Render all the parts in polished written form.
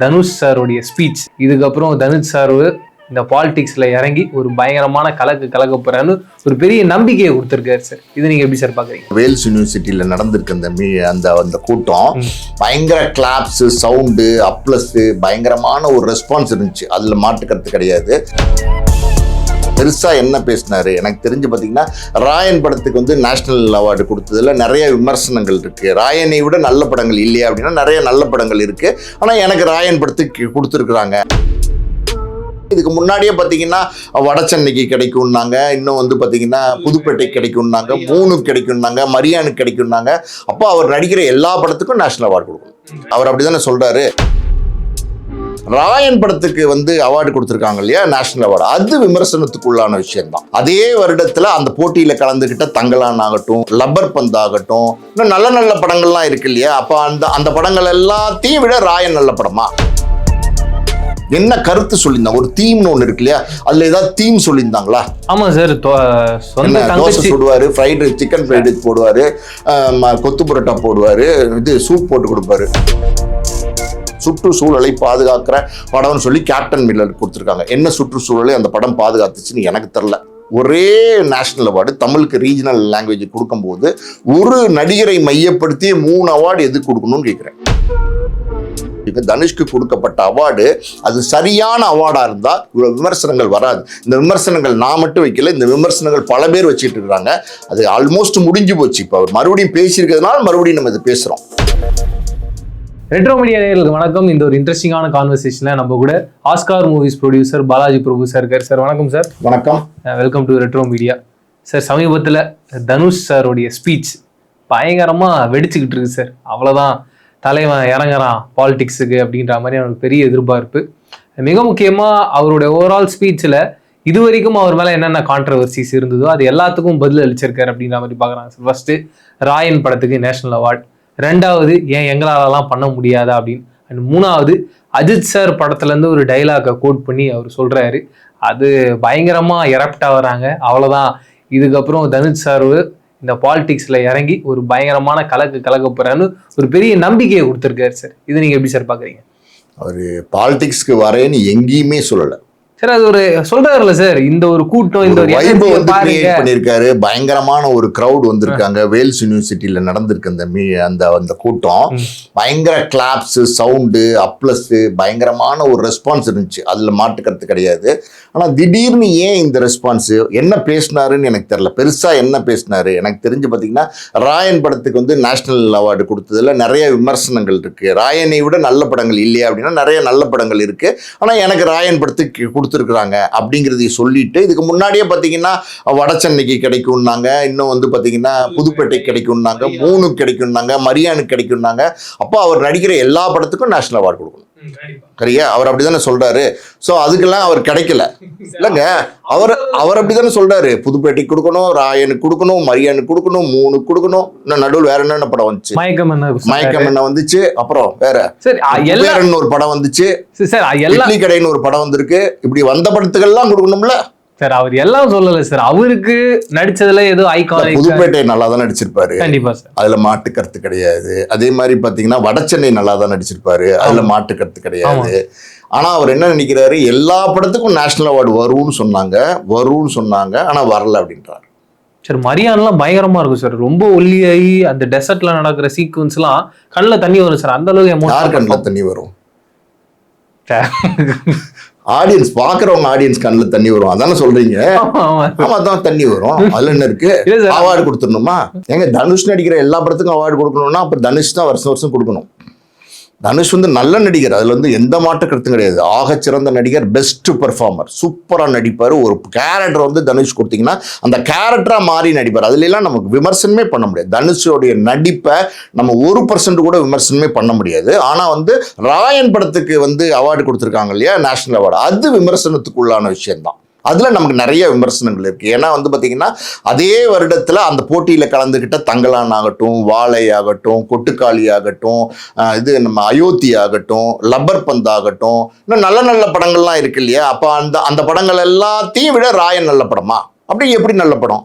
தனுஷ் சாருடைய ஸ்பீச். இதுக்கப்புறம் தனுஷ் சார் இந்த பாலிடிக்ஸ்ல இறங்கி ஒரு பயங்கரமான கலக்க போறான்னு ஒரு பெரிய நம்பிக்கையை கொடுத்திருக்காரு சார். இது நீங்க எப்படி சார் பாக்குறீங்க? வேல்ஸ் யூனிவர்சிட்டியில நடந்திருக்கு அந்த கூட்டம். பயங்கர கிளாப்ஸ், சவுண்டு, அப்ளஸ், பயங்கரமான ஒரு ரெஸ்பான்ஸ் இருந்துச்சு. அதுல மாட்டுக்கிறது கிடையாது. பெருசா என்ன பேசினாரு எனக்கு தெரிஞ்சு பாத்தீங்கன்னா, ராயன் படத்துக்கு நேஷனல் அவார்டு கொடுத்ததுல நிறைய விமர்சனங்கள் இருக்கு. ராயனை விட நல்ல படங்கள் இல்லையா அப்படின்னா நிறைய நல்ல படங்கள் இருக்கு. ஆனா எனக்கு ராயன் படத்துக்கு கொடுத்துருக்குறாங்க. இதுக்கு முன்னாடியே பார்த்தீங்கன்னா வடசென்னைக்கு கிடைக்கும்னாங்க, இன்னும் பார்த்தீங்கன்னா புதுப்பேட்டைக்கு கிடைக்கும்னாங்க, 3 கிடைக்கும்னாங்க, மரியானுக்கு கிடைக்கும்னாங்க. அப்போ அவர் நடிக்கிற எல்லா படத்துக்கும் நேஷனல் அவார்டு கொடுக்கணும். அவர் அப்படிதானே சொல்றாரு. ராயன் படத்துக்கு அவார்டு கொடுத்துருக்காங்க இல்லையா, நேஷனல் அவார்டு, அது விமர்சனத்துக்குள்ளான விஷயம் தான். அதே வருடத்துல அந்த போட்டியில கலந்துகிட்ட தங்கலான் ஆகட்டும், லப்பர் பந்த் ஆகட்டும், இன்னும் நல்ல நல்ல படங்கள்லாம் இருக்கு இல்லையா. அப்போ அந்த படங்கள் எல்லாத்தையும் விட ராயன் நல்ல படமா? என்ன கருத்து சொல்லியிருந்தாங்க? ஒரு தீம்னு ஒன்று இருக்கு இல்லையா, அதுல ஏதாவது தீம் சொல்லியிருந்தாங்களா? ஆமா சார், தோசை போடுவாரு, fried rice, chicken fried rice போடுவாரு, கொத்து புரோட்டா போடுவாரு, சூப் போட்டு கொடுப்பாரு. சுற்றுச்சூழலை பாதுகாக்கிற படம்னு சொல்லி கேப்டன் மில்லர் கொடுத்துருக்காங்க. என்ன சுற்றுச்சூழலை அந்த படம் பாதுகாத்துச்சுன்னு எனக்கு தெரியல. ஒரே நேஷனல் அவார்டு தமிழுக்கு ரீஜனல் லாங்குவேஜ் கொடுக்கும்போது ஒரு நடிகரை மையப்படுத்தி 3 அவார்டு எதுக்கு கொடுக்கணும்னு கேட்குறேன். தனுஷ்க்கு கொடுக்கப்பட்ட அவார்டு அது சரியான அவார்டா இருந்தா இவ்வளவு விமர்சனங்கள் வராது. இந்த விமர்சனங்கள் நான் மட்டும் வைக்கல, இந்த விமர்சனங்கள் பல பேர் வச்சுட்டு இருக்காங்க. அது ஆல்மோஸ்ட் முடிஞ்சு போச்சு. இப்போ அவர் மறுபடியும் பேசியிருக்கிறதுனால மறுபடியும் நம்ம இதை பேசுறோம். ரெட்ரோ மீடியா நேயர்களுக்கு வணக்கம். இந்த ஒரு இன்ட்ரெஸ்டிங்கான கான்வர்சேஷன்ல நம்ம கூட ஆஸ்கார் மூவிஸ் ப்ரொடியூசர் பாலாஜி பிரபு சார் இருக்கார். சார் வணக்கம் சார். வணக்கம், welcome to retro media. Sir, சமீபத்தில் தனுஷ் சாருடைய ஸ்பீச் பயங்கரமா வெடிச்சுக்கிட்டு இருக்கு சார். அவ்வளோதான், தலைவன் இறங்குறான் பாலிடிக்ஸுக்கு அப்படின்ற மாதிரி அவனுக்கு பெரிய எதிர்பார்ப்பு. மிக முக்கியமாக அவருடைய ஓவரால் ஸ்பீச்சில் இது வரைக்கும் அவர் மேலே என்னென்ன கான்ட்ரவர்சிஸ் இருந்ததோ அது எல்லாத்துக்கும் பதில் அளிச்சிருக்காரு அப்படின்ற மாதிரி பார்க்குறாங்க சார். ஃபர்ஸ்ட்டு ராயன் படத்துக்கு நேஷனல் அவார்டு, 2வது ஏன் எங்களாலலாம் பண்ண முடியாதா அப்படின்னு, அண்ட் 3வது அஜித் சார் படத்துலேருந்து ஒரு டைலாக்கை கோட் பண்ணி அவர் சொல்கிறாரு. அது பயங்கரமாக எரப்ட் ஆகுறாங்க. அவ்வளோதான், இதுக்கப்புறம் தனுஷ் சார் இந்த பாலிடிக்ஸ்ல இறங்கி ஒரு பயங்கரமான கலக்க போறான்னு ஒரு பெரிய நம்பிக்கையை கொடுத்திருக்காரு சார். இது நீங்க எப்படி சார் பாக்குறீங்க? அவரு பாலிடிக்ஸ்க்கு வரேன்னு எங்கேயுமே சொல்லல சார். அது ஒரு சொல்றாருல சார், இந்த ஒரு கூட்டம், இந்த ஒரு வைப் கிரியேட் பண்ணிருக்காரு. பயங்கரமான ஒரு கிரௌட் வந்திருக்காங்க. வேல்ஸ் யூனிவர்சிட்டியில நடந்திருக்கு அந்த கூட்டம். பயங்கர கிளாப்ஸ், சவுண்டு, அப்ளஸ், பயங்கரமான ஒரு ரெஸ்பான்ஸ் இருந்துச்சு. அதுல மாட்டுக்கிறது கிடையாது. ஆனா திடீர்னு ஏன் இந்த ரெஸ்பான்ஸ், என்ன பேசினாருன்னு எனக்கு தெரியல. பெருசா என்ன பேசினாரு எனக்கு தெரிஞ்சு பாத்தீங்கன்னா, ராயன் படத்துக்கு நேஷனல் அவார்டு கொடுத்ததுல நிறைய விமர்சனங்கள் இருக்கு. ராயனை விட நல்ல படங்கள் இல்லையா அப்படின்னா நிறைய நல்ல படங்கள் இருக்கு. ஆனா எனக்கு ராயன் படத்துக்கு கொடுத்துருக்குறாங்க அப்படிங்கிறத சொல்லிட்டு, இதுக்கு முன்னாடியே பார்த்தீங்கன்னா வடசென்னைக்கு கிடைக்கும்னாங்க, இன்னும் பார்த்தீங்கன்னா புதுப்பேட்டைக்கு கிடைக்கும்னாங்க, 3 கிடைக்கும்னாங்க, மரியானுக்கு கிடைக்கும்னாங்க. அப்போ அவர் நடிக்கிற எல்லா படத்துக்கும் நேஷனல் அவார்டு கொடுக்கணும். சரியா? அவர் அப்படிதானே சொல்றாரு. ஸோ அதுக்கெல்லாம் அவர் கிடைக்கல இல்லைங்க. அவர் அப்படிதானே சொல்றாரு. புதுப்பேட்டைக்கு கொடுக்கணும், ராயனுக்கு கொடுக்கணும், மரியானுக்கு கொடுக்கணும், 3 கொடுக்கணும். இன்னும் நடுவில் வேற என்னென்ன படம் வந்துச்சு? மயக்கம் என்ன வந்துச்சு. அப்புறம் வேற ஒரு படம் வந்துச்சு. இட்லி கடைன்னு ஒரு படம் வந்திருக்கு. இப்படி வந்த படத்துக்கெல்லாம் கொடுக்கணும்ல சார். அவர் எல்லாம் சொல்லல சார். அவருக்கு நடிச்சதுல ஏதோ ஐகானிக். புதுப்பேட்டை நல்லா தான் நடிச்சிருப்பாரு, கண்டிப்பா சார், அதுல மாட்டு கருத்து கிடையாது. அதே மாதிரி பாத்தீங்கன்னா வடசென்னை நல்லா தான் நடிச்சிருப்பாரு, அதுல மாட்டு கருத்து கிடையாது. ஆனா அவர் என்ன நினைக்கிறாரு, எல்லா படத்துக்கும் நேஷனல் அவார்டு வரும்னு சொன்னாங்க, ஆனா வரல அப்படின்றாரு. சார், மரியான்லாம் பயங்கரமா இருக்கும் சார். ரொம்ப ஒல்லியாகி அந்த டெசர்ட்ல நடக்கிற சீக்வன்ஸ் எல்லாம் கண்ணில் தண்ணி வரும் சார். அந்த அளவுக்கு யார் கண்ணில் தண்ணி வரும்? ஆடியன்ஸ் பாக்குறவங்க, ஆடியன்ஸ் கண்ணில் தண்ணி வரும். அதானே சொல்றீங்க? ஆமா, தான் தண்ணி வரும். அதுல என்ன இருக்கு? அவார்டு கொடுத்துடணுமா? எங்க தனுஷ் நடிக்கிற எல்லா படத்துக்கும் அவார்டு கொடுக்கணும்னா அப்ப தனுஷ் தான் வருஷம் கொடுக்கணும். தனுஷ் நல்ல நடிகர், அதுல எந்த மாற்று கருத்தும் கிடையாது. ஆக சிறந்த நடிகர், பெஸ்ட் பெர்ஃபார்மர், சூப்பரா நடிப்பாரு. ஒரு கேரக்டர் தனுஷ் கொடுத்தீங்கன்னா அந்த கேரக்டரா மாறி நடிப்பார். அதுல எல்லாம் நமக்கு விமர்சனமே பண்ண முடியாது. தனுஷோடைய நடிப்பை நம்ம 1% கூட விமர்சனமே பண்ண முடியாது. ஆனா ராயன் படத்துக்கு அவார்டு கொடுத்துருக்காங்க இல்லையா, நேஷனல் அவார்டு, அது விமர்சனத்துக்குள்ளான விஷயம்தான். அதுல நமக்கு நிறைய விமர்சனங்கள் இருக்கு. ஏன்னா பாத்தீங்கன்னா அதே வருடத்துல அந்த போட்டியில கலந்துகிட்ட தங்கலான் ஆகட்டும், வாழை ஆகட்டும், கொட்டுக்காளி ஆகட்டும், நம்ம அயோத்தி ஆகட்டும், லப்பர் பந்த் ஆகட்டும், இன்னும் நல்ல நல்ல படங்கள்லாம் இருக்கு இல்லையா. அப்ப அந்த படங்கள் எல்லாத்தையும் விட ராயன் நல்ல படமா? அப்படி எப்படி நல்ல படம்?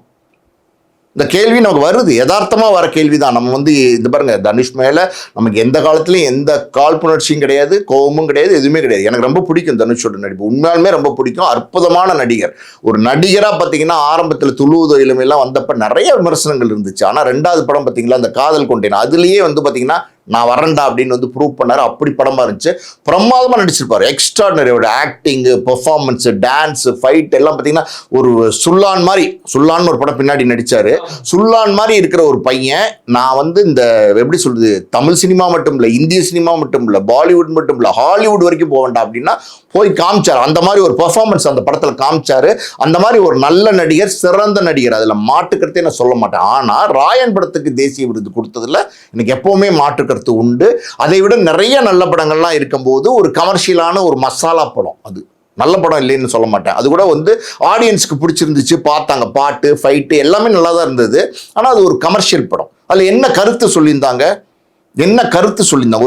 இந்த கேள்வி நமக்கு வருது, யதார்த்தமா வர கேள்விதான். நம்ம வந்து இந்த பாருங்க, தனுஷ் மேல நமக்கு எந்த காலத்துலயும் எந்த காழ்ப்புணர்ச்சியும் கிடையாது, கோபமும் கிடையாது, எதுவுமே கிடையாது. எனக்கு ரொம்ப பிடிக்கும் தனுஷோட நடிப்பு, உண்மையாலுமே ரொம்ப பிடிக்கும். அற்புதமான நடிகர். ஒரு நடிகரா பாத்தீங்கன்னா ஆரம்பத்துல துளுவதோ இளமையெல்லாம் வந்தப்ப நிறைய விமர்சனங்கள் இருந்துச்சு. ஆனா 2வது படம் பாத்தீங்களா, அந்த காதல் கொண்டேன், அதுலயே வந்து பாத்தீங்கன்னா நான் வரேன்டா அப்படின்னு வந்து ப்ரூவ் பண்ணாரு. அப்படி படமா இருந்துச்சு, பிரமாதமா நடிச்சிருப்பாரு. எக்ஸ்ட்ராடனரியோட ஆக்டிங், பெர்ஃபார்மன்ஸ், டான்ஸ், ஃபைட் எல்லாம் பாத்தீங்கன்னா ஒரு சுல்லான் மாதிரி, சுல்லான் ஒரு படம் பின்னாடி நடிச்சாரு. சுல்லான் மாதிரி இருக்கிற ஒரு பையன், நான் வந்து இந்த எப்படி சொல்றது, தமிழ் சினிமா மட்டும் இல்ல, இந்திய சினிமா மட்டும் இல்ல, பாலிவுட் மட்டும் இல்ல, ஹாலிவுட் வரைக்கும் போக வேண்டாம் அப்படின்னா போய் காமிச்சாரு. அந்த மாதிரி ஒரு பெர்ஃபார்மன்ஸ் அந்த படத்துல காமிச்சாரு. அந்த மாதிரி ஒரு நல்ல நடிகர், சிறந்த நடிகர், அதுல மாட்டுக்கருத்தே நான் சொல்ல மாட்டேன். ஆனா ராயன் படத்துக்கு தேசிய விருது கொடுத்ததுல எனக்கு எப்பவுமே மாற்றுக்கருத்து உண்டு. அதை விட நிறைய நல்ல படங்கள்லாம் இருக்கும்போது ஒரு கமர்ஷியலான ஒரு மசாலா படம், அது நல்ல படம் இல்லைன்னு சொல்ல மாட்டேன். அது கூட வந்து ஆடியன்ஸ்க்கு பிடிச்சிருந்துச்சு, பார்த்தாங்க, பாட்டு, ஃபைட்டு எல்லாமே நல்லா தான் இருந்தது. ஆனா அது ஒரு கமர்ஷியல் படம். அதுல என்ன கருத்து சொல்லியிருந்தாங்க,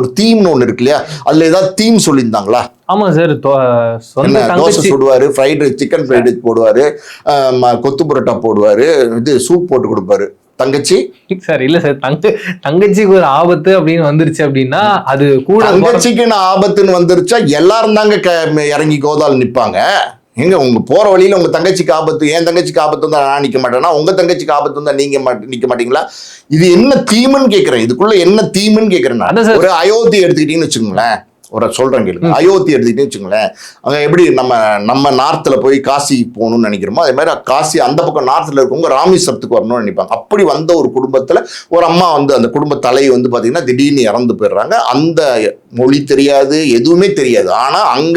ஒரு தீம்னு ஒன்று இருக்கு இல்லையா, அதுல ஏதாவது தீம் சொல்லியிருந்தாங்களா? ஆமா சார், தோசை சுடுவாரு, fried rice, chicken fried rice போடுவாரு, கொத்து புரோட்டா போடுவாரு, இது சூப் போட்டு கொடுப்பாரு. தங்கச்சி சார் இல்ல சார், தங்கச்சிக்கு ஒரு ஆபத்து அப்படின்னு வந்துருச்சு அப்படின்னா அது கூட, தங்கச்சிக்குன்னு ஆபத்துன்னு வந்துருச்சா எல்லாரும் தாங்க இறங்கி கோதால் நிப்பாங்க. எங்க உங்க போற வழியில உங்க தங்கச்சிக்கு ஆபத்து, என் தங்கச்சிக்கு ஆபத்து வந்தா நான் நிக்க மாட்டேன்னா, உங்க தங்கச்சிக்கு ஆபத்து வந்தா நீங்க நிக்க மாட்டீங்களா? இது என்ன தீம்னு கேக்குறேன், இதுக்குள்ள என்ன தீம்னு கேக்குறேன். ஒரு அயோத்தி எடுத்துக்கிட்டீங்கன்னு வச்சுக்கோங்களேன், ஒரு சொல்றேன் கேளுங்க. அயோத்தி எடுத்துக்கிட்டே வச்சுங்களேன், அங்க எப்படி நம்ம நார்த்ல போய் காசி போகணும்னு நினைக்கிறோமோ, அதே மாதிரி காசி அந்த பக்கம் நார்த்ல இருக்கவங்க ராமேஸ்வரத்துக்கு வரணும்னு நினைப்பாங்க. அப்படி வந்த ஒரு குடும்பத்துல ஒரு அம்மா வந்து, அந்த குடும்ப தலை வந்து பாத்தீங்கன்னா திடீர்னு இறந்து போயிடுறாங்க. அந்த மொழி தெரியாது, எதுவுமே தெரியாது. ஆனா அங்க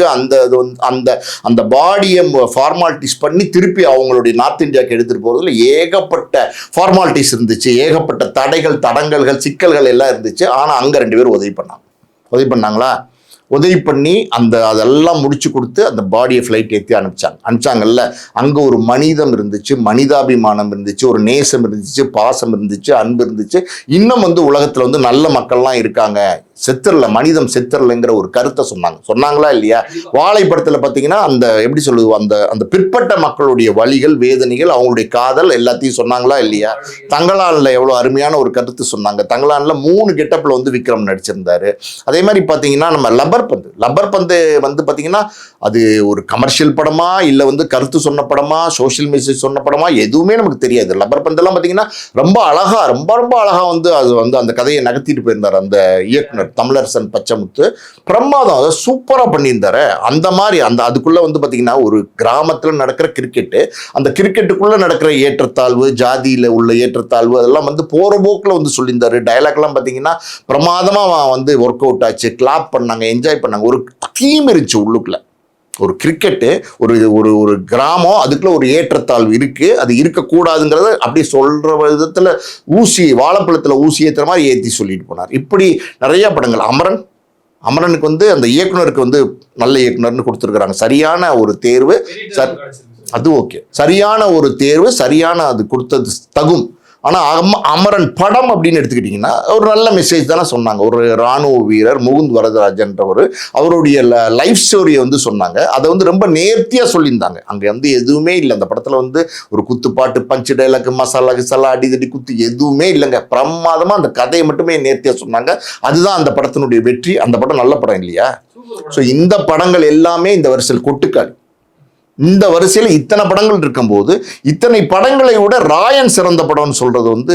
அந்த பாடியை ஃபார்மாலிட்டிஸ் பண்ணி திருப்பி அவங்களுடைய நார்த் இந்தியாவுக்கு எடுத்துட்டு போறதுல ஏகப்பட்ட ஃபார்மாலிட்டிஸ் இருந்துச்சு, ஏகப்பட்ட தடைகள், தடங்கல்கள், சிக்கல்கள் எல்லாம் இருந்துச்சு. ஆனா அங்க 2 பேரும் உதவி பண்ணாங்களா? உதவி பண்ணி அதெல்லாம் முடிச்சு கொடுத்து அந்த பாடியை ஃப்ளைட் ஏற்றி அனுப்பிச்சாங்கல்ல. அங்கே ஒரு மனிதம் இருந்துச்சு, மனிதாபிமானம் இருந்துச்சு, ஒரு நேசம் இருந்துச்சு, பாசம் இருந்துச்சு, அன்பு இருந்துச்சு. இன்னும் வந்து உலகத்தில் வந்து நல்ல மக்கள்லாம் இருக்காங்க, செத்துறல, மனிதம் செத்துறலைங்கிற ஒரு கருத்தை சொன்னாங்களா இல்லையா? வாழைப்படத்தில் பார்த்தீங்கன்னா அந்த எப்படி சொல்லுது, அந்த பிற்பட்ட மக்களுடைய வலிகள், வேதனைகள், அவங்களுடைய காதல் எல்லாத்தையும் சொன்னாங்களா இல்லையா? தங்களான்ல எவ்வளோ அருமையான ஒரு கருத்து சொன்னாங்க. தங்களான்ல 3 கெட்டப்பில் வந்து விக்ரம் நடிச்சிருந்தாரு. அதே மாதிரி பார்த்தீங்கன்னா நம்ம லப்பர் பந்து வந்து பார்த்தீங்கன்னா அது ஒரு கமர்ஷியல் படமா இல்லை வந்து கருத்து சொன்ன படமா, சோஷியல் மெசேஜ் சொன்ன படமா, எதுவுமே நமக்கு தெரியாது. லப்பர் பந்தெல்லாம் பார்த்தீங்கன்னா ரொம்ப அழகா, ரொம்ப அழகா வந்து அது வந்து அந்த கதையை நகர்த்திட்டு போயிருந்தார் அந்த இயக்குனர் தமிழரசன் பச்சமுத்து. பிரமாதம், அதை சூப்பரா பண்ணியிருந்தாரு. அந்த மாதிரி அதுக்குள்ள வந்து பாத்தீங்கன்னா ஒரு கிராமத்துல நடக்கிற கிரிக்கெட்டு, அந்த கிரிக்கெட்டுக்குள்ள நடக்கிற ஏற்றத்தாழ்வு, ஜாதியில உள்ள ஏற்றத்தாழ்வு, அதெல்லாம் வந்து போற போக்குல வந்து சொல்லியிருந்தாரு. டயலாக் எல்லாம் பாத்தீங்கன்னா பிரமாதமா வந்து ஒர்க் அவுட் ஆச்சு, கிளாப் பண்ணாங்க, என்ஜாய் பண்ணாங்க. ஒரு தீம் இருந்துச்சு உள்ளுக்குள்ள. ஒரு கிரிக்கெட்டு, ஒரு கிராமம், அதுக்குள்ள ஒரு ஏற்றத்தாழ்வு இருக்கு, அது இருக்கக்கூடாதுங்கிறத அப்படி சொல்ற விதத்துல வாழைப்பழத்துல ஊசி ஏற்றுற மாதிரி ஏற்றி சொல்லிட்டு போனார். இப்படி நிறைய படங்கள். அமரனுக்கு வந்து அந்த இயக்குனருக்கு வந்து நல்ல இயக்குனர்னு கொடுத்துருக்குறாங்க. சரியான ஒரு தேர்வு, அது ஓகே, சரியான ஒரு தேர்வு, சரியான அது கொடுத்தது தகும். ஆனால் அமரன் படம் அப்படின்னு எடுத்துக்கிட்டிங்கன்னா ஒரு நல்ல மெசேஜ் தானே சொன்னாங்க. ஒரு இராணுவ வீரர் முகுந்த் வரதராஜன்றவர் அவருடைய லைஃப் ஸ்டோரியை வந்து சொன்னாங்க. அதை வந்து ரொம்ப நேர்த்தியாக சொல்லியிருந்தாங்க. அங்கே வந்து எதுவுமே இல்லை அந்த படத்தில். வந்து ஒரு குத்துப்பாட்டு, பஞ்சு டைலாக், மசாலா கிசாலா, அடிதடி குத்து எதுவுமே இல்லைங்க. பிரமாதமாக அந்த கதையை மட்டுமே நேர்த்தியாக சொன்னாங்க. அதுதான் அந்த படத்தினுடைய வெற்றி. அந்த படம் நல்ல படம் இல்லையா? ஸோ இந்த படங்கள் எல்லாமே இந்த வரிசையில் கொட்டுக்காளி. இந்த வரிசையில் இத்தனை படங்கள் இருக்கும்போது இத்தனை படங்களை விட ராயன் சிறந்த படம்னு சொல்றது வந்து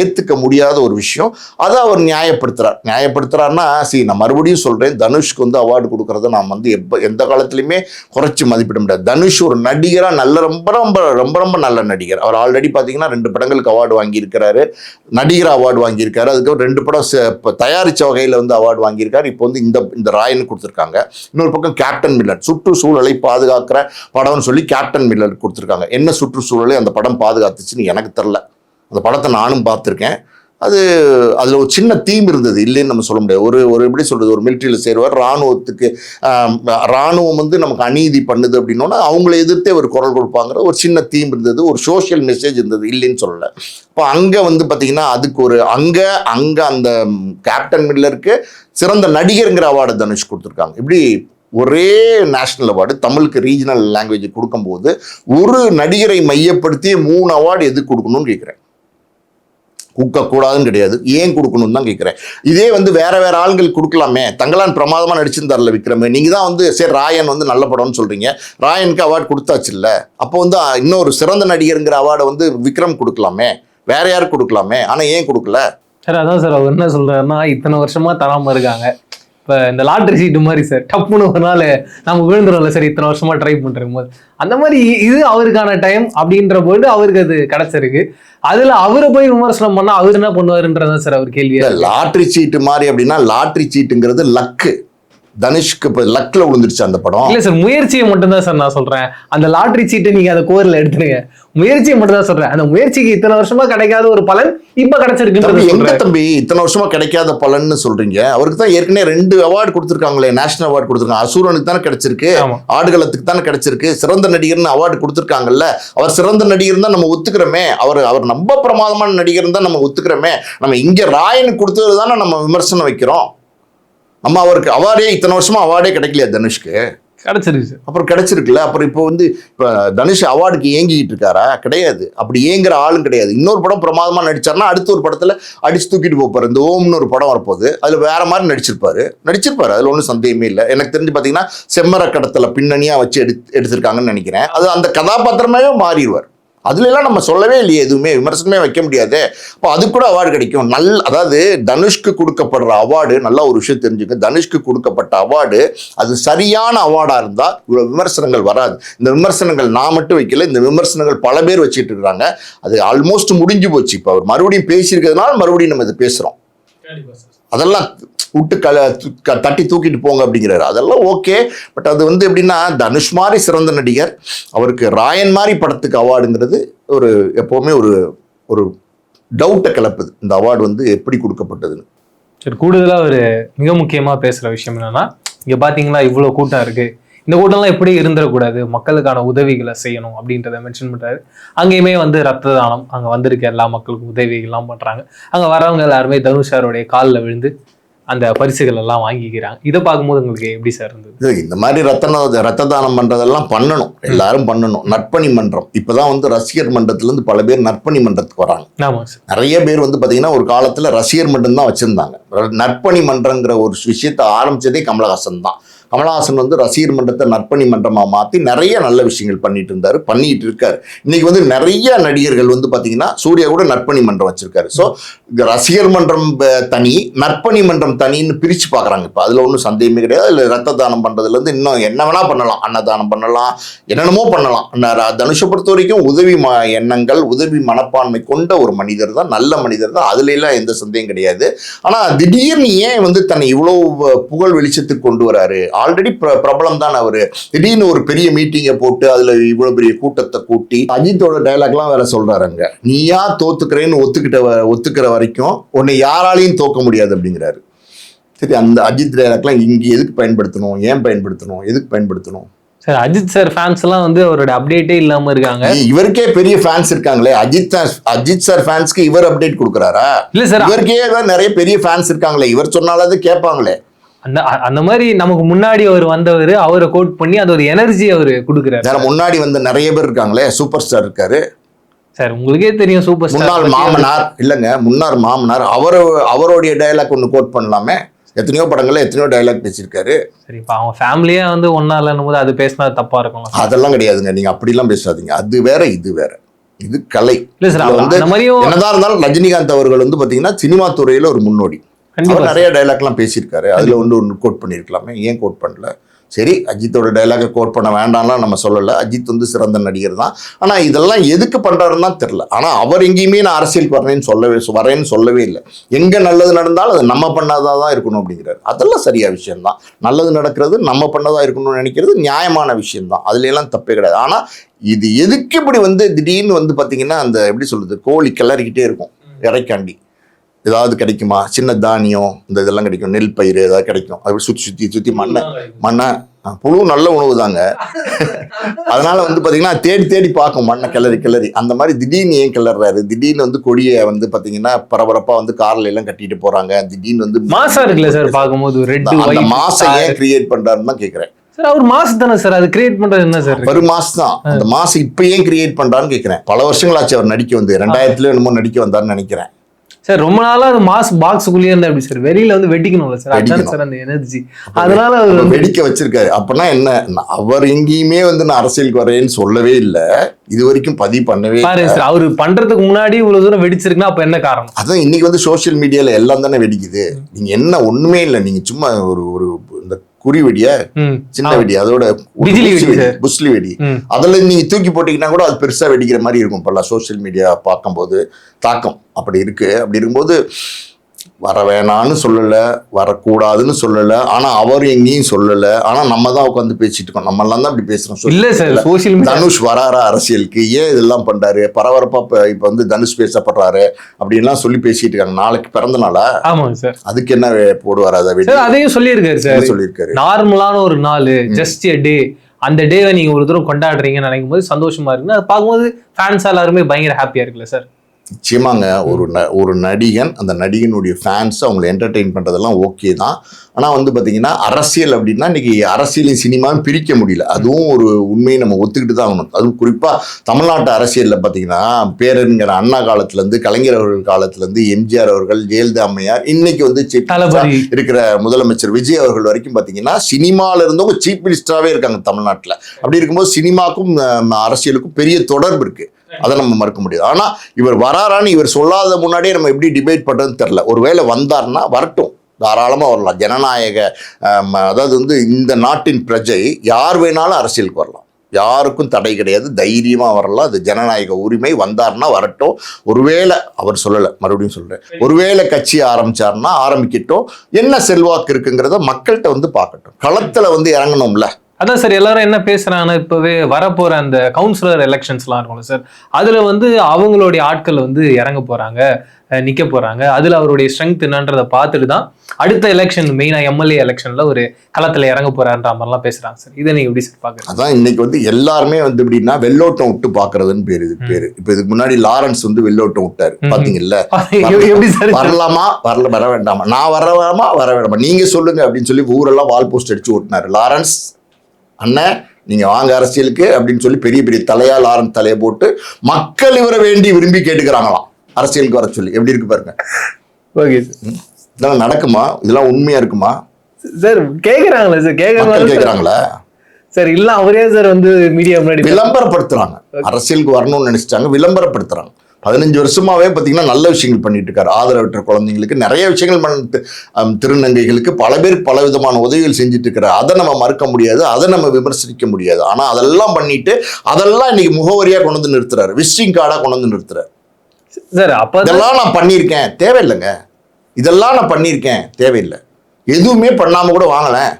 ஏத்துக்க முடியாத ஒரு விஷயம். அதை அவர் நியாயப்படுத்துறாருன்னா, நான் மறுபடியும் சொல்றேன், தனுஷ்க்கு வந்து அவார்டு கொடுக்கறத நான் வந்து எந்த காலத்திலையுமே குறைச்சி மதிப்பிட முடியாது. தனுஷ் ஒரு நடிகரா ரொம்ப ரொம்ப ரொம்ப ரொம்ப நல்ல நடிகர். அவர் ஆல்ரெடி பார்த்தீங்கன்னா 2 படங்களுக்கு அவார்டு வாங்கியிருக்கிறாரு, நடிகர் அவார்டு வாங்கியிருக்காரு. அதுக்கப்புறம் 2 படம் தயாரிச்ச வகையில் வந்து அவார்டு வாங்கியிருக்காரு. இப்போ வந்து இந்த ராயன் கொடுத்துருக்காங்க. இன்னொரு பக்கம் கேப்டன் மில்லர், சுற்றுச்சூழலை பாதுகாக்கிற படம்னு சொல்லி கேப்டன் மில்லர் கொடுத்துருக்காங்க. என்ன சுற்றுச்சூழலை அந்த படம் பாதுகாத்துச்சுன்னு எனக்கு தெரில. அந்த படத்தை நானும் பார்த்துருக்கேன். அதில் ஒரு சின்ன தீம் இருந்தது, இல்லைன்னு நம்ம சொல்ல முடியாது. ஒரு எப்படி சொல்கிறது, ஒரு மிலிட்ரியில் சேருவார், இராணுவம் வந்து நமக்கு அநீதி பண்ணுது அப்படின்னோன்னா அவங்கள எதிர்த்தே ஒரு குரல் கொடுப்பாங்கிற ஒரு சின்ன தீம் இருந்தது, ஒரு சோஷியல் மெசேஜ் இருந்தது, இல்லைன்னு சொல்லலை. இப்போ அங்கே வந்து பார்த்தீங்கன்னா அதுக்கு அங்கே அந்த கேப்டன் மில்லருக்கு சிறந்த நடிகருங்கிற அவார்டு தனுஷ் கொடுத்துருக்காங்க. இப்படி ஒரே நேஷனல் அவார்டு தமிழுக்கு ரீஜனல் லாங்குவேஜ் கொடுக்கும்போது ஒரு நடிகரை மையப்படுத்தி 3 அவார்டு எதுக்கு கொடுக்கணும்னு கேட்குறேன். கூடாதுன்னு கிடையாது, ஏன் கொடுக்கணும்னு தான் கேட்குறேன். இதே வந்து வேற வேற ஆள்கள் கொடுக்கலாமே. தங்கலான் பிரமாதமாக நடிச்சிருந்தார்ல விக்ரம், நீங்கள் தான் வந்து சரி ராயன் வந்து நல்ல படம்னு சொல்கிறீங்க, ராயனுக்கு அவார்டு கொடுத்தாச்சு இல்லை, அப்போ வந்து இன்னொரு சிறந்த நடிகருங்கிற அவார்டை வந்து விக்ரம் கொடுக்கலாமே, வேற யாருக்கு கொடுக்கலாமே, ஆனால் ஏன் கொடுக்கல? சார் அதான் சார் அவர் என்ன சொல்றாருன்னா, இத்தனை வருஷமா தராம இருக்காங்க, இப்போ இந்த லாட்ரி சீட்டு மாதிரி சார், டப்புன்னு ஒரு நாள் நம்ம விழுந்துரும்ல சார், இத்தனை வருஷமா ட்ரை பண்ணுறோம் போது அந்த மாதிரி இது அவருக்கான டைம் அப்படின்ற போது அவருக்கு அது கிடைச்சிருக்கு. அதுல அவரை போய் விமர்சனம் பண்ணா அவர் என்ன பண்ணுவாருன்றதான் சார் அவர் கேள்வி. லாட்ரி சீட்டு மாதிரி அப்படின்னா, லாட்ரி சீட்டுங்கிறது லக்கு. தனுஷ்க்கு இப்போ லக்ல விழுந்துருச்சு அந்த படம். இல்ல சார், முயற்சியை மட்டும் தான் சார் நான் சொல்றேன். அந்த லாட்ரி சீட்டை நீங்க அந்த கோரில் எடுத்துருங்க, முயற்சியை மட்டும் தான் சொல்றேன். அந்த முயற்சிக்கு இத்தனை வருஷமா கிடைக்காத ஒரு பலன் இப்ப கிடைச்சிருக்கு. எங்க தம்பி இத்தனை வருஷமா கிடைக்காத பலன்னு சொல்றீங்க? அவருக்கு தான் ஏற்கனவே 2 அவார்டு கொடுத்துருக்காங்களே, நேஷனல் அவார்டு கொடுத்துருக்காங்க. அசூரனுக்கு தானே கிடைச்சிருக்கு, ஆடுகளத்துக்கு தானே கிடைச்சிருக்கு, சிறந்த நடிகர்னு அவார்டு கொடுத்துருக்காங்கல்ல. அவர் சிறந்த நடிகர் தான் நம்ம ஒத்துக்கிறோமே, அவர் ரொம்ப பிரமாதமான நடிகர் தான் நம்ம ஒத்துக்கிறோமே. நம்ம இங்க ராயனுக்கு கொடுத்தது தானே நம்ம விமர்சனம் வைக்கிறோம். நம்ம அவருக்கு அவார்டே இத்தனை வருஷமா அவார்டே கிடைக்கலையா? தனுஷ்க்கு கிடைச்சிருக்கு சார். அப்புறம் கிடைச்சிருக்குல்ல. அப்புறம் இப்போ தனுஷ் அவார்டுக்கு ஏங்கிட்டு இருக்காரா? கிடையாது. அப்படி ஏங்குற ஆளும் கிடையாது. இன்னொரு படம் பிரமாதமா நடிச்சாருன்னா அடுத்த ஒரு படத்துல அடிச்சு தூக்கிட்டு போப்பாரு. இந்த ஓம்னு ஒரு படம் வரப்போகுது, அதுல வேற மாதிரி நடிச்சிருப்பாரு. அதுல ஒன்றும் சந்தேகமே இல்லை. எனக்கு தெரிஞ்சு பாத்தீங்கன்னா செம்மர கடத்தல பின்னணியா வச்சு எடுத்திருக்காங்கன்னு நினைக்கிறேன். அது அந்த கதாபாத்திரமே மாறிடுவார். அதுல எல்லாம் நம்ம சொல்லவே இல்லையே, எதுவுமே விமர்சனமே வைக்க முடியாது. அப்போ அது கூட அவார்டு கிடைக்கும். அதாவது தனுஷ்க்கு கொடுக்கப்படுற அவார்டு, நல்லா ஒரு விஷயம் தெரிஞ்சுக்க, தனுஷ்க்கு கொடுக்கப்பட்ட அவார்டு அது சரியான அவார்டா இருந்தா இவ்வளவு விமர்சனங்கள் வராது. இந்த விமர்சனங்கள் நான் மட்டும் வைக்கல, இந்த விமர்சனங்கள் பல பேர் வச்சுட்டு இருக்காங்க. அது ஆல்மோஸ்ட் முடிஞ்சு போச்சு. இப்போ அவர் மறுபடியும் பேசியிருக்கிறதுனால மறுபடியும் நம்ம இதை பேசுறோம். அதெல்லாம் விட்டு தட்டி தூக்கிட்டு போங்க அப்படிங்கிறாரு. அதெல்லாம் ஓகே. பட் அது வந்து எப்படின்னா, தனுஷ் மாதிரி சிறந்த நடிகர், அவருக்கு ராயன் மாதிரி படத்துக்கு அவார்டுங்கிறது ஒரு எப்போவுமே ஒரு டவுட்டை கிளப்புது. இந்த அவார்டு வந்து எப்படி கொடுக்கப்பட்டதுன்னு. சரி, கூடுதலாக ஒரு மிக முக்கியமாக பேசுகிற விஷயம் என்னன்னா, இங்கே பார்த்தீங்களா இவ்வளோ கூட்டம் இருக்குது, இந்த கூட்டம்லாம் எப்படி இருந்துடக்கூடாது, மக்களுக்கான உதவிகளை செய்யணும் அப்படின்றத மென்ஷன் பண்ணுறாரு. அங்கேயுமே வந்து ரத்த தானம், அங்கே வந்திருக்க எல்லா மக்களுக்கும் உதவிகள்லாம் பண்ணுறாங்க. அங்கே வரவங்க எல்லாருமே தனுஷ் சாரோடைய காலில் விழுந்து அந்த பரிசுகள் எல்லாம் வாங்கிக்கிறாங்க. இதை பார்க்கும்போது உங்களுக்கு எப்படி சார் இருந்தது? இந்த மாதிரி ரத்த தானம் பண்றதெல்லாம் பண்ணணும், எல்லாரும் பண்ணணும். நற்பணி மன்றம் இப்பதான் வந்து ரசிகர் மன்றத்துல இருந்து பல பேர் நற்பணி மன்றத்துக்கு வராங்க. ஆமா சார். நிறைய பேர் வந்து பாத்தீங்கன்னா ஒரு காலத்துல ரசிகர் மன்றம் தான் வச்சிருந்தாங்க. நற்பணி மன்றங்கிற ஒரு விஷயத்தை ஆரம்பிச்சதே கமலஹாசன் தான். கமலஹாசன் வந்து ரசிகர் மன்றத்தை நற்பணி மன்றமாக மாற்றி நிறைய நல்ல விஷயங்கள் பண்ணிட்டு இருக்காரு. இன்னைக்கு வந்து நிறைய நடிகர்கள் வந்து பார்த்தீங்கன்னா, சூர்யா கூட நற்பணி மன்றம் வச்சிருக்காரு. ஸோ இந்த ரசிகர் மன்றம் தனி, நற்பணி மன்றம் தனின்னு பிரித்து பார்க்குறாங்க. இப்போ அதில் ஒன்றும் சந்தேகமே கிடையாது. அதில் ரத்த தானம் பண்ணுறதுலேருந்து இன்னும் என்ன வேணால் பண்ணலாம், அன்னதானம் பண்ணலாம், என்னென்னமோ பண்ணலாம். தனுஷை பொறுத்த வரைக்கும் உதவி எண்ணங்கள், உதவி மனப்பான்மை கொண்ட ஒரு மனிதர் தான், நல்ல மனிதர் தான். அதுலாம் எந்த சந்தேகம் கிடையாது. ஆனால் திடீர்னு ஏன் வந்து தன்னை இவ்வளோ புகழ் வெளிச்சத்துக்கு கொண்டு வராரு? ஆல்ரெடி பிரபலம் தான் அவரு. திடீர்னு ஒரு பெரிய மீட்டிங்கை போட்டு அதுல இவ்வளவு பெரிய கூட்டத்தை கூட்டி அஜித்தோட டைலாக்லாம் வேற சொல்றாருங்க. நீயா தோத்துக்கிறேன்னு ஒத்துக்கிற வரைக்கும் உன்னை யாராலையும் தோக்க முடியாது அப்படிங்கிறாரு. சரி, அந்த அஜித் டைலாக்லாம் இங்க எதுக்கு பயன்படுத்தணும், ஏன் பயன்படுத்தணும், எதுக்கு பயன்படுத்தணும்? சார், அஜித் சார் ஃபேன்ஸ் எல்லாம் வந்து அவரோட அப்டேட்டே இல்லாம இருக்காங்க. இவருக்கே பெரிய ஃபேன்ஸ் இருக்காங்களே. அஜித் சார் ஃபேன்ஸ்க்கு இவர் அப்டேட் கொடுக்குறாரா? இல்ல சார், இவருக்கே நிறைய பெரிய ஃபேன்ஸ் இருக்காங்களே, இவர் சொன்னாலும் கேட்பாங்களே. அந்த மாதிரி நமக்கு முன்னாடி அவர் வந்தவர், அவரை கோட் பண்ணி அது ஒரு எனர்ஜி அவர் கொடுக்குறாரு. முன்னாடி வந்து நிறைய பேர் இருக்காங்களே. சூப்பர் ஸ்டார் இருக்காரு சார், உங்களுக்கே தெரியும். சூப்பர் ஸ்டார் முன்னாள் மாமனார் இல்லைங்க, முன்னாள் மாமனார் அவருடைய டைலாக் ஒன்று கோட் பண்ணலாமே. எத்தனையோ படங்கள்ல எத்தனையோ டைலாக் பேசியிருக்காரு. சரி, இப்போ அவங்க ஃபேமிலியே வந்து ஒன்னா இல்லைன்னு போது அது பேசினா தப்பா இருக்கும். அதெல்லாம் கிடையாதுங்க, நீங்க அப்படிலாம் பேசாதீங்க. அது வேற, இது வேற. இது கலை. இல்ல சார், வந்து என்னதான் இருந்தாலும் ரஜினிகாந்த் அவர்கள் வந்து பாத்தீங்கன்னா சினிமா துறையில ஒரு முன்னோடி. நிறைய டைலாக்லாம் பேசியிருக்காரு. அதுல ஒன்று கோட் பண்ணியிருக்கலாமே, ஏன் கோட் பண்ணல? சரி, அஜித்தோட டைலாகை கோட் பண்ண வேண்டாம்லாம் நம்ம சொல்லலை. அஜித் வந்து சிறந்த நடிகர் தான். ஆனால் இதெல்லாம் எதுக்கு பண்ணுறாருன்னு தான் தெரில. ஆனால் அவர் எங்கேயுமே நான் அரசியலுக்கு வரேன்னு சொல்லவே இல்லை. எங்கே நல்லது நடந்தாலும் அது நம்ம பண்ணாதான் தான் இருக்கணும் அப்படிங்கிறாரு. அதெல்லாம் சரியா விஷயம்தான். நல்லது நடக்கிறது நம்ம பண்ணதான் இருக்கணும்னு நினைக்கிறது நியாயமான விஷயம்தான். அதுல எல்லாம் தப்பே கிடையாது. ஆனால் இது எதுக்கு இப்படி வந்து திடீர்னு வந்து பார்த்தீங்கன்னா, அந்த எப்படி சொல்றது, கோழி கிளறிக்கிட்டே இருக்கும் இறைக்காண்டி. ஏதாவது கிடைக்குமா, சின்ன தானியம் இந்த இதெல்லாம் கிடைக்கும், நெல் பயிர் ஏதாவது கிடைக்கும், அப்படி சுற்றி மண்ணை புழு நல்ல உணவு தாங்க. அதனால வந்து பார்த்தீங்கன்னா தேடி பார்க்கும் மண்ணை கிளறி. அந்த மாதிரி திடீர்னு ஏன் கிளறாரு? திடீர்னு வந்து கொடியை வந்து பார்த்தீங்கன்னா பரபரப்பாக வந்து கார்ல எல்லாம் கட்டிட்டு போறாங்க. திடீர்னு வந்து மாசா இருக்குல்ல சார் பார்க்கும்போது, அந்த மாசை ஏன் கிரியேட் பண்றாருன்னு தான் கேட்குறேன். சார், அவர் மாஸ் தானே சார், அது கிரியேட் பண்றது என்ன சார்? ஒரு மாஸ் தான். அந்த மாஸ் இப்ப ஏன் கிரியேட் பண்றான்னு கேட்கிறேன். பல வருஷங்களாச்சு அவர் நடிக்க வந்து, 2000 என்னமோ நடிக்க வந்தாருன்னு நினைக்கிறேன். சார் ரொம்ப நாளா அது மாஸ் பாக்ஸுக்குள்ளேயே இருந்தா எப்படி சார், வெளியில வந்து வெடிக்கணும்ல சார், அதான் சார் அந்த எனர்ஜி. அதனால அவர் வந்து வெடிக்க வச்சிருக்காரு. அப்படின்னா என்ன, அவர் எங்கேயுமே வந்து நான் அரசியலுக்கு வரேன்னு சொல்லவே இல்லை, இது வரைக்கும் பதிவு பண்ணவே பாருங்க சார், அவரு பண்றதுக்கு முன்னாடி இவ்வளவு தூரம் வெடிச்சிருக்குன்னா அப்ப என்ன காரணம்? அதான் இன்னைக்கு வந்து சோசியல் மீடியால எல்லாம் தானே வெடிக்குது. நீங்க என்ன ஒண்ணுமே இல்லை, நீங்க சும்மா ஒரு ஒரு இந்த குறி வெடியா, சின்ன வெடி, அதோட புஸ்லி வெடி, அதுல நீங்க தூக்கி போட்டீங்கன்னா கூட அது பெருசா வெடிக்கிற மாதிரி இருக்கும். இப்பெல்லாம் சோசியல் மீடியா பார்க்கும்போது தாக்கம் அப்படி இருக்கு. அப்படி இருக்கும்போது வர வேணான்னு சொல்லல, வரக்கூடாதுன்னு சொல்லல, ஆனா அவர் எங்கேயும் சொல்லல. ஆனா நம்ம தான் உட்காந்து பேசிட்டு இருக்கோம், நம்ம எல்லாம் தான் இப்படி பேசுறோம். இல்ல சார், சோசியல் மீடியா தனுஷ் வராரா அரசியலுக்கு, ஏன் இதெல்லாம் பண்றாரு, பரபரப்பா இப்ப வந்து தனுஷ் பேசப்படுறாரு அப்படின்லாம் சொல்லி பேசிட்டு இருக்காங்க. நாளைக்கு பிறந்த நாளா? ஆமாங்க சார். அதுக்கு என்ன போடுவார்? அதை அதையும் சொல்லியிருக்காரு சார், சொல்லியிருக்காரு. நார்மலான ஒரு நாள், ஜஸ்ட் எ டே, அந்த டேவை நீங்க ஒரு தூரம் கொண்டாடுறீங்கன்னு நினைக்கும் போது சந்தோஷமா இருக்குன்னு அதை பார்க்கும்போது ஃபேன்ஸ் எல்லாருமே பயங்கர ஹாப்பியா இருக்குல்ல சார்? நிச்சயமாங்க. ஒரு நடிகன், அந்த நடிகனுடைய ஃபேன்ஸ் அவங்களை என்டர்டெயின் பண்ணுறதெல்லாம் ஓகே தான். ஆனால் வந்து பார்த்தீங்கன்னா அரசியல் அப்படின்னா இன்னைக்கு அரசியலையும் சினிமாவும் பிரிக்க முடியல. அதுவும் ஒரு உண்மையை நம்ம ஒத்துக்கிட்டு தான் ஆகணும். அதுவும் குறிப்பாக தமிழ்நாட்டு அரசியலில் பார்த்தீங்கன்னா பேரறிஞர் அண்ணா காலத்துலேருந்து, கலைஞர் அவர்கள் காலத்துலேருந்து, எம்ஜிஆர் அவர்கள், ஜெயலலிதா அம்மையார், இன்னைக்கு வந்து இருக்கிற முதலமைச்சர் விஜய் அவர்கள் வரைக்கும் பார்த்தீங்கன்னா சினிமாவில் இருந்தவங்க சீஃப் மினிஸ்டராகவே இருக்காங்க தமிழ்நாட்டில். அப்படி இருக்கும்போது சினிமாக்கும் அரசியலுக்கும் பெரிய தொடர்பு இருக்குது, அதை நம்ம மறுக்க முடியாது. ஆனா இவர் வராரான்னு இவர் சொல்லாத முன்னாடியே நம்ம எப்படி டிபேட் பண்றதுன்னு தெரியல. ஒருவேளை வந்தார்னா வரட்டும், தாராளமா வரலாம். ஜனநாயக அதாவது வந்து இந்த நாட்டின் பிரஜை யார் வேணாலும் அரசியலுக்கு வரலாம், யாருக்கும் தடை கிடையாது, தைரியமா வரலாம், அது ஜனநாயக உரிமை. வந்தார்னா வரட்டும். ஒருவேளை அவர் சொல்லலை, மறுபடியும் சொல்றேன், ஒருவேளை கட்சி ஆரம்பிச்சாருன்னா ஆரம்பிக்கட்டும். என்ன செல்வாக்கு இருக்குங்கிறத மக்கள்கிட்ட வந்து பார்க்கட்டும், களத்துல வந்து இறங்கணும்ல. அதான் சார், எல்லாரும் என்ன பேசுறாங்கன்னா, இப்பவே வரப்போற அந்த கவுன்சிலர் எலெக்ஷன்ஸ்லாம் இருக்கும்ல சார், அதுல வந்து அவங்களுடைய ஆட்கள் வந்து இறங்க போறாங்க, நிக்க போறாங்க, அதுல அவருடைய ஸ்ட்ரென்த் என்னன்றதை பார்த்துட்டு தான் அடுத்த எலெக்ஷன், மெயினா எம்எல்ஏ எலெக்ஷன்ல ஒரு களத்துல இறங்க போறான்ற மாதிரிலாம் பேசுறாங்க சார். இதை நீங்க எப்படி சார் பாக்குறீங்க? அதான் இன்னைக்கு வந்து எல்லாருமே வந்து எப்படின்னா வெள்ளோட்டம் விட்டு பாக்குறதுன்னு பேரு. இதுக்கு பேரு இப்ப இதுக்கு முன்னாடி லாரன்ஸ் வந்து வெள்ளோட்டம் விட்டாரு பாத்தீங்கல்ல. எப்படி சார், வரலாமா வர வேண்டாமா, நான் வரலாமா வர வேண்டாமா நீங்க சொல்லுங்க அப்படின்னு சொல்லி ஊரெல்லாம் வால் போஸ்ட் அடிச்சு ஓட்டினாரு லாரன்ஸ். அண்ணன் நீங்க வாங்க அரசியலுக்கு அப்படின்னு சொல்லி பெரிய பெரிய தலையா லாரன்ஸ் தலையை போட்டு மக்கள் இவரை வேண்டி விரும்பி கேட்டுக்கிறாங்களாம் அரசியலுக்கு வர சொல்லி. எப்படி இருக்கு பாருங்க. ஓகே சார், இதெல்லாம் நடக்குமா? இதெல்லாம் உண்மையா இருக்குமா சார்? கேக்குறாங்களா சார்? கேக்குறாங்களா சார்? இல்ல அவரே சார் வந்து மீடியா முன்னாடி விளம்பரப்படுத்துறாங்க, அரசியலுக்கு வரணும்னு நினைச்சிட்டாங்க, விளம்பரப்படுத்துறாங்க. 15 வருஷமாவே பார்த்தீங்கன்னா நல்ல விஷயங்கள் பண்ணிட்டு இருக்காரு. ஆதரவற்ற குழந்தைங்களுக்கு நிறைய விஷயங்கள் திருநங்கைகளுக்கு பல பேருக்கு பல விதமான உதவிகள் செஞ்சுட்டு இருக்கிறார். அதை நம்ம மறுக்க முடியாது, அதை நம்ம விமர்சிக்க முடியாது. ஆனால் அதெல்லாம் பண்ணிட்டு அதெல்லாம் இன்னைக்கு முகவரியா கொண்டு வந்து நிறுத்துறாரு, விசிட்டிங் கார்டா கொண்டு வந்து நிறுத்துறாரு. சார் அப்ப இதெல்லாம் நான் பண்ணியிருக்கேன், தேவையில்லைங்க. இதெல்லாம் நான் பண்ணியிருக்கேன், தேவையில்லை. எதுவுமே பண்ணாம கூட வாங்கலேன்,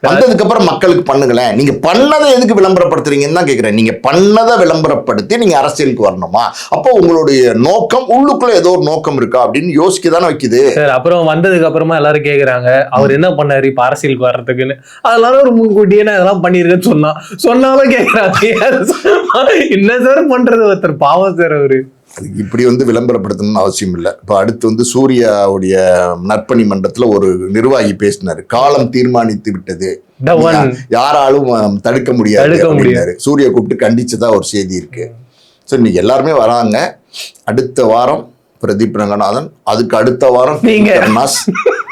வந்ததுக்கு அப்புறம் மக்களுக்கு பண்ணுங்களேன். நீங்க பண்ணதை எதுக்கு விளம்பரப்படுத்துறீங்கன்னு தான் கேட்கிறேன். நீங்க பண்ணதை விளம்பரப்படுத்தி நீங்க அரசியலுக்கு வரணுமா? அப்போ உங்களுடைய நோக்கம், உள்ளுக்குள்ள ஏதோ ஒரு நோக்கம் இருக்கா அப்படின்னு யோசிக்க தானே வைக்குது. அப்புறம் வந்ததுக்கு அப்புறமா எல்லாரும் கேக்குறாங்க, அவர் என்ன பண்ணாரு இப்ப அரசியலுக்கு வர்றதுக்குன்னு. அதெல்லாம் ஒரு முன்கூட்டியே நான் இதெல்லாம் பண்ணிருக்கேன்னு சொன்னாலும் கேட்கிறாங்க. என்ன சார் பண்றது, ஒருத்தர் பாவம் சார் அவரு. இப்படி வந்து விளம்பரப்படுத்தணும்னு அவசியம் இல்லை. இப்போ அடுத்து வந்து சூர்யாவுடைய நற்பணி மன்றத்தில் ஒரு நிர்வாகி பேசினாரு, காலம் தீர்மானித்து விட்டது, யாராலும் தடுக்க முடியாது அப்படின்னாரு. சூர்யா கூப்பிட்டு கண்டிச்சதா ஒரு செய்தி இருக்கு. ஸோ இன்னைக்கு எல்லாருமே வராங்க. அடுத்த வாரம் பிரதீப் ரங்கநாதன், அதுக்கு அடுத்த வாரம்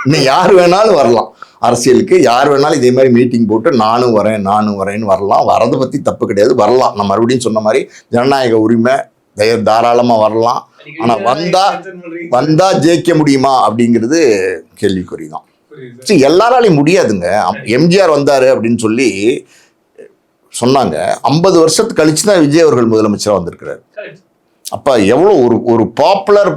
இன்னும் யார் வேணாலும் வரலாம் அரசியலுக்கு. யார் வேணாலும் இதே மாதிரி மீட்டிங் போட்டு நானும் வரேன்னு வரலாம். வரதை பத்தி தப்பு கிடையாது, வரலாம். நான் மறுபடியும் சொன்ன மாதிரி ஜனநாயக உரிமை, தாராளமா வரலாம். ஆனா வந்தா ஜெயிக்க முடியுமா அப்படிங்கிறது கேள்விக்குறிதான். எல்லாராலையும் முடியாதுங்க. எம்ஜிஆர் வந்தாரு அப்படின்னு சொல்லி சொன்னாங்க. 50 வருஷத்துக்கு கழிச்சு தான் விஜய் அவர்கள் முதலமைச்சராக வந்திருக்கிறாரு. அப்ப எவ்வளவு ஒரு பாப்புலர்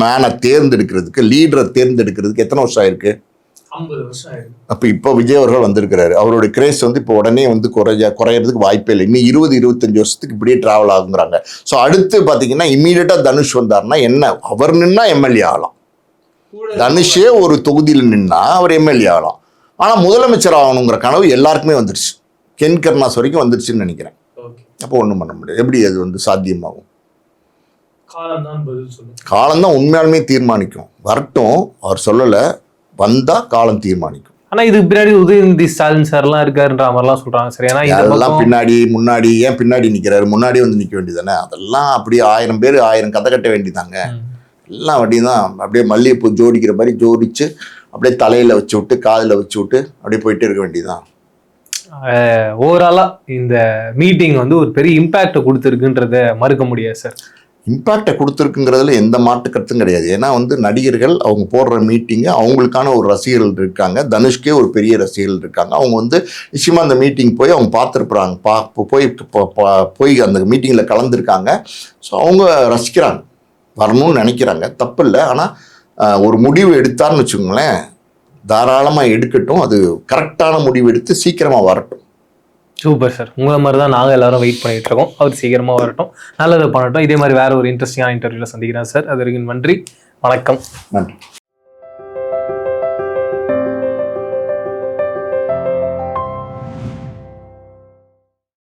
மேனை தேர்ந்தெடுக்கிறதுக்கு, லீடரை தேர்ந்தெடுக்கிறதுக்கு எத்தனை வருஷம் ஆயிருக்கு? 50 வருஷம் ஆயிருக்கு. அப்ப இப்போ விஜய் அவர்கள் வந்திருக்கிறாரு. அவருடைய கிரேஸ் வந்து இப்போ உடனே வந்து குறையறதுக்கு வாய்ப்பே இல்லை. இன்னும் 20-25 வருஷத்துக்கு இப்படியே டிராவல் ஆகுங்கிறாங்க. ஸோ அடுத்து பார்த்தீங்கன்னா இம்மீடியட்டா தனுஷ் வந்தாருன்னா என்ன, அவர் நின்னா எம்எல்ஏ ஆகலாம். தனுஷே ஒரு தொகுதியில் நின்னா அவர் எம்எல்ஏ ஆகலாம். ஆனால் முதலமைச்சர் ஆகணுங்கிற கனவு எல்லாருக்குமே வந்துருச்சு. கென் கருணாஸ் வரைக்கும் வந்துருச்சுன்னு நினைக்கிறேன். அப்போ ஒன்றும் பண்ண முடியாது. எப்படி அது வந்து சாத்தியமாகும்? காலம்தான் உண்மையாலுமே தீர்மானிக்கும். வரட்டும், அவர் சொல்லலை, வந்தா காலம் தீர்மானிக்கும். ஆனா இதுக்கு பின்னாடி உதயநிதி ஸ்டாலின் சார் எல்லாம் இருக்காருன்ற மாதிரிலாம் சொல்றாங்க சார். ஏன்னா இதெல்லாம் பின்னாடி முன்னாடி ஏன் பின்னாடி நிக்கிறாரு? முன்னாடி வந்து நிக்க வேண்டியதானே. அதெல்லாம் அப்படியே 1000 பேர் 1000 கதை கட்ட வேண்டியதாங்க. எல்லாம் அப்படியே தான், அப்படியே மல்லிகைப்பூ ஜோடிக்கிற மாதிரி ஜோடிச்சு அப்படியே தலையில் வச்சு விட்டு காதில் வச்சு விட்டு அப்படியே போயிட்டே இருக்க வேண்டியதுதான். ஓவராலா இந்த மீட்டிங் வந்து ஒரு பெரிய இம்பாக்ட் கொடுத்துருக்குன்றத மறுக்க முடியாது சார். இம்பாக்டை கொடுத்துருக்குங்கிறதுல எந்த மாற்று கருத்தும் கிடையாது. ஏன்னா வந்து நடிகர்கள் அவங்க போடுற மீட்டிங்கு அவங்களுக்கான ஒரு ரசிகர்கள் இருக்காங்க. தனுஷ்கே ஒரு பெரிய ரசிகர்கள் இருக்காங்க. அவங்க வந்து நிச்சயமாக அந்த மீட்டிங் போய் அவங்க பார்த்துருக்குறாங்க, போய் அந்த மீட்டிங்கில் கலந்துருக்காங்க. ஸோ அவங்க ரசிக்கிறாங்க, வரணும்னு நினைக்கிறாங்க, தப்பு இல்லை. ஆனால் ஒரு முடிவு எடுத்தார்னு வச்சுக்கோங்களேன், தாராளமாக எடுக்கட்டும். அது கரெக்டான முடிவு எடுத்து சீக்கிரமாக வரட்டும். Super sir. உங்களை மாதிரி தான் நாங்கள் எல்லாரும் வெயிட் பண்ணிட்டு இருக்கோம். அவர் சீக்கிரமாக வரட்டும், நல்லது பண்ணட்டும். இதே மாதிரி வேற ஒரு இன்ட்ரெஸ்டிங்கான இன்டர்வியூவில் சந்திக்கிறேன் சார். அது வரைக்கும் நன்றி, வணக்கம். நன்றி.